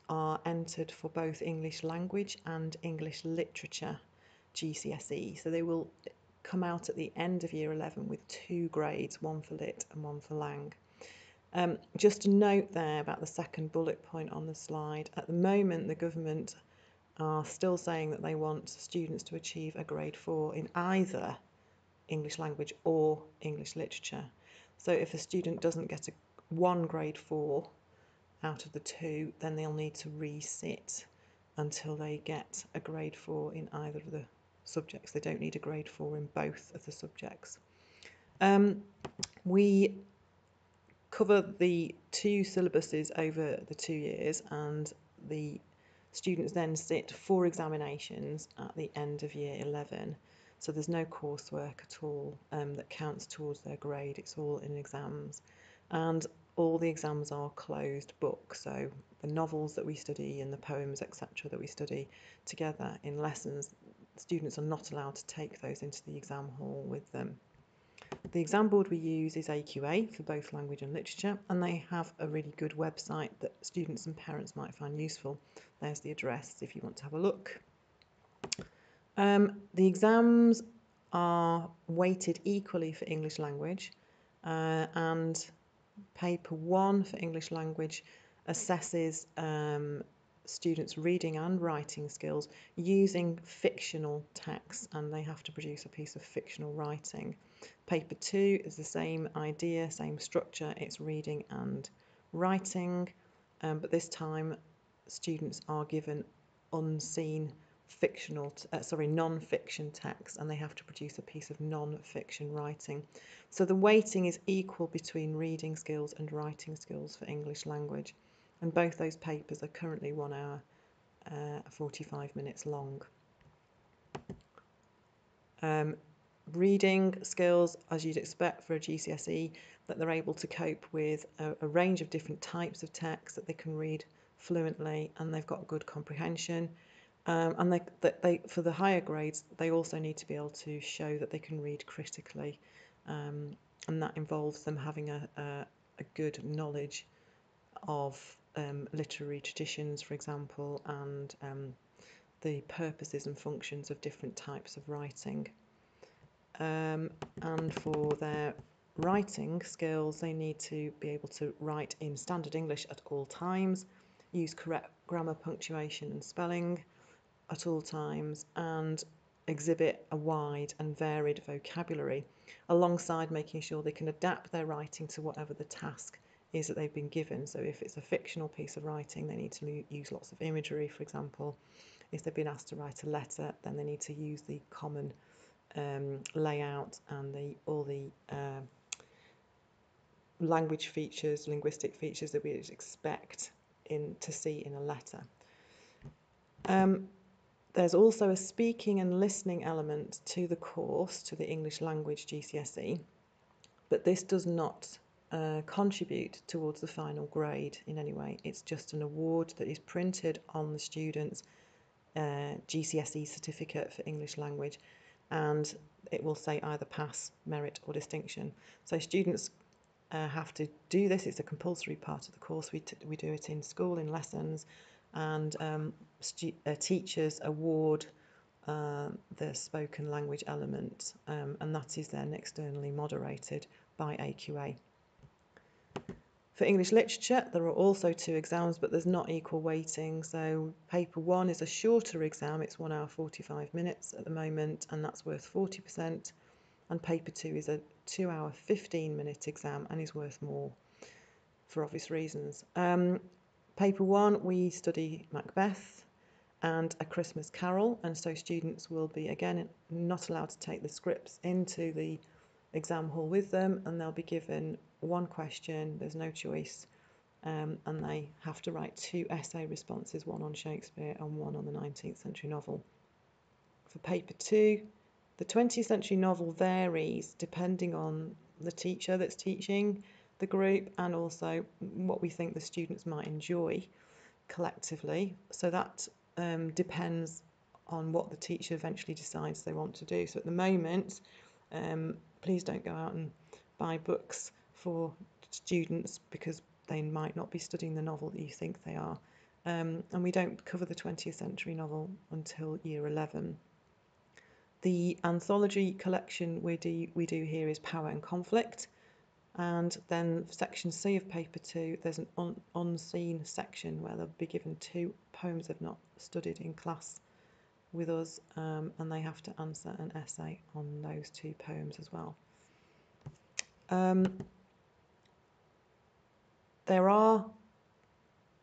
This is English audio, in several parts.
are entered for both English language and English literature GCSE. So they will come out at the end of year 11 with 2 grades, one for lit and one for lang. Just a note there about the second bullet point on the slide. At the moment, the government are still saying that they want students to achieve a grade 4 in either English language or English literature. So if a student doesn't get one grade 4 out of the 2, then they'll need to resit until they get a grade 4 in either of the subjects. They don't need a grade 4 in both of the subjects. We cover the 2 syllabuses over the 2 years, and the students then sit 4 examinations at the end of year 11. So there's no coursework at all that counts towards their grade. It's all in exams, and all the exams are closed book. So the novels that we study and the poems, etc., that we study together in lessons, students are not allowed to take those into the exam hall with them. The exam board we use is AQA for both language and literature, and they have a really good website that students and parents might find useful. There's the address if you want to have a look. The exams are weighted equally for English language, and paper 1 for English language assesses students' reading and writing skills using fictional text, and they have to produce a piece of fictional writing. Paper 2 is the same idea, same structure, it's reading and writing, but this time students are given unseen non-fiction text, and they have to produce a piece of non-fiction writing. So the weighting is equal between reading skills and writing skills for English language, and both those papers are currently 1 hour 45 minutes long. Reading skills, as you'd expect for a GCSE, that they're able to cope with a range of different types of text, that they can read fluently, and they've got good comprehension. And they for the higher grades, they also need to be able to show that they can read critically, and that involves them having a good knowledge of literary traditions, for example, and the purposes and functions of different types of writing. And for their writing skills, they need to be able to write in standard English at all times, use correct grammar, punctuation and spelling at all times, and exhibit a wide and varied vocabulary, alongside making sure they can adapt their writing to whatever the task is that they've been given. So if it's a fictional piece of writing, they need to use lots of imagery, for example. If they've been asked to write a letter, then they need to use the common layout and all the language features, linguistic features that we expect to see in a letter. There's also a speaking and listening element to the course, to the English language GCSE, but this does not contribute towards the final grade in any way. It's just an award that is printed on the student's GCSE certificate for English language, and it will say either pass, merit or distinction. So students have to do this. It's a compulsory part of the course. We do it in school, in lessons, and teachers award the spoken language element, and that is then externally moderated by AQA. For English literature, there are also 2 exams, but there's not equal weighting. So paper 1 is a shorter exam. It's 1 hour 45 minutes at the moment, and that's worth 40%. And paper 2 is a 2 hour 15-minute exam and is worth more for obvious reasons. Paper 1, we study Macbeth and A Christmas Carol, and so students will be, again, not allowed to take the scripts into the exam hall with them, and they'll be given 1 question, there's no choice, and they have to write 2 essay responses, 1 on Shakespeare and 1 on the 19th century novel. For paper 2, the 20th century novel varies depending on the teacher that's teaching the group, and also what we think the students might enjoy collectively. So that depends on what the teacher eventually decides they want to do. So at the moment, please don't go out and buy books for students, because they might not be studying the novel that you think they are. and we don't cover the 20th century novel until year 11. The anthology collection we do here is Power and Conflict, and then section C of paper 2, there's an unseen section where they'll be given 2 poems they've not studied in class with us, and they have to answer an essay on those 2 poems as well. There are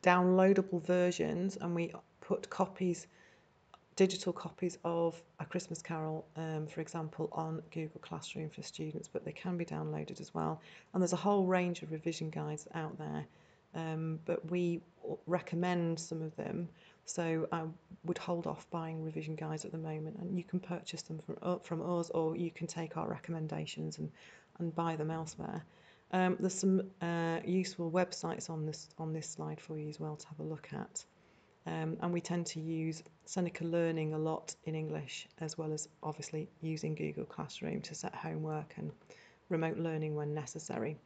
downloadable versions, and we put digital copies of A Christmas Carol, for example, on Google Classroom for students, but they can be downloaded as well. And there's a whole range of revision guides out there, but we recommend some of them, so I would hold off buying revision guides at the moment, and you can purchase them from us, or you can take our recommendations and buy them elsewhere. There's some useful websites on this slide for you as well to have a look at. And we tend to use Seneca Learning a lot in English, as well as obviously using Google Classroom to set homework and remote learning when necessary.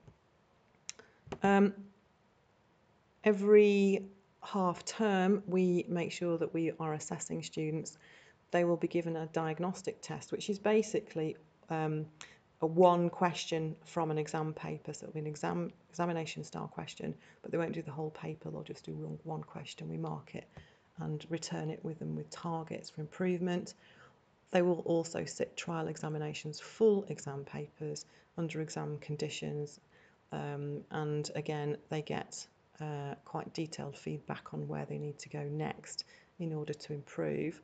Every half term, we make sure that we are assessing students. They will be given a diagnostic test, which is basically a one question from an exam paper, so it'll be an examination style question, but they won't do the whole paper, they'll just do one question. We mark it and return it with them with targets for improvement. They will also sit trial examinations, full exam papers under exam conditions, and again they get quite detailed feedback on where they need to go next in order to improve.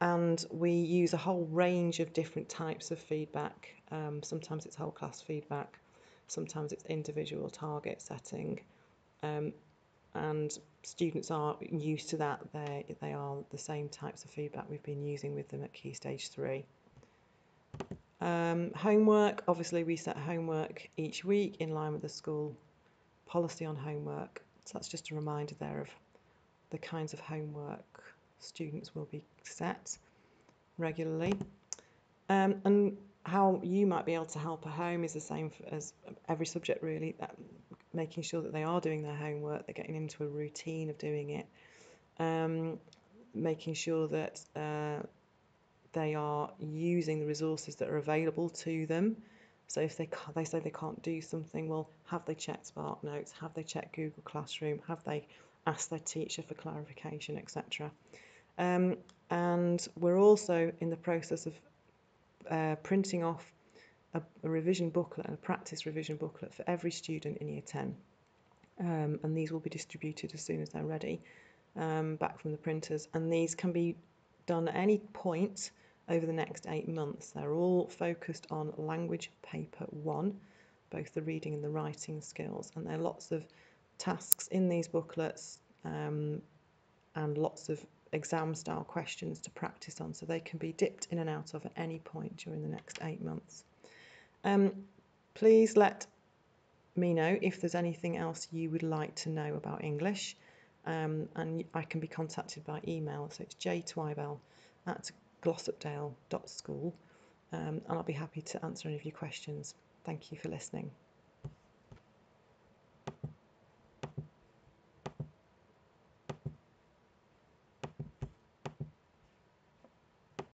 And we use a whole range of different types of feedback. Sometimes it's whole class feedback, sometimes it's individual target setting, and students are used to that. They are the same types of feedback we've been using with them at Key Stage 3. Homework, obviously we set homework each week in line with the school policy on homework, so that's just a reminder there of the kinds of homework students will be set regularly. And how you might be able to help at home is the same as every subject really, making sure that they are doing their homework, they're getting into a routine of doing it, making sure that they are using the resources that are available to them. So if they say they can't do something, well, have they checked SparkNotes? Have they checked Google Classroom? Have they asked their teacher for clarification, etc.? And we're also in the process of printing off a revision booklet and a practice revision booklet for every student in Year 10. And these will be distributed as soon as they're ready, back from the printers. And these can be done at any point over the next 8 months. They're all focused on language paper 1, both the reading and the writing skills. And there are lots of tasks in these booklets, and lots of exam style questions to practice on, so they can be dipped in and out of at any point during the next 8 months. Please let me know if there's anything else you would like to know about English, and I can be contacted by email, so it's jtwibell@glossopdale.school, and I'll be happy to answer any of your questions. Thank you for listening.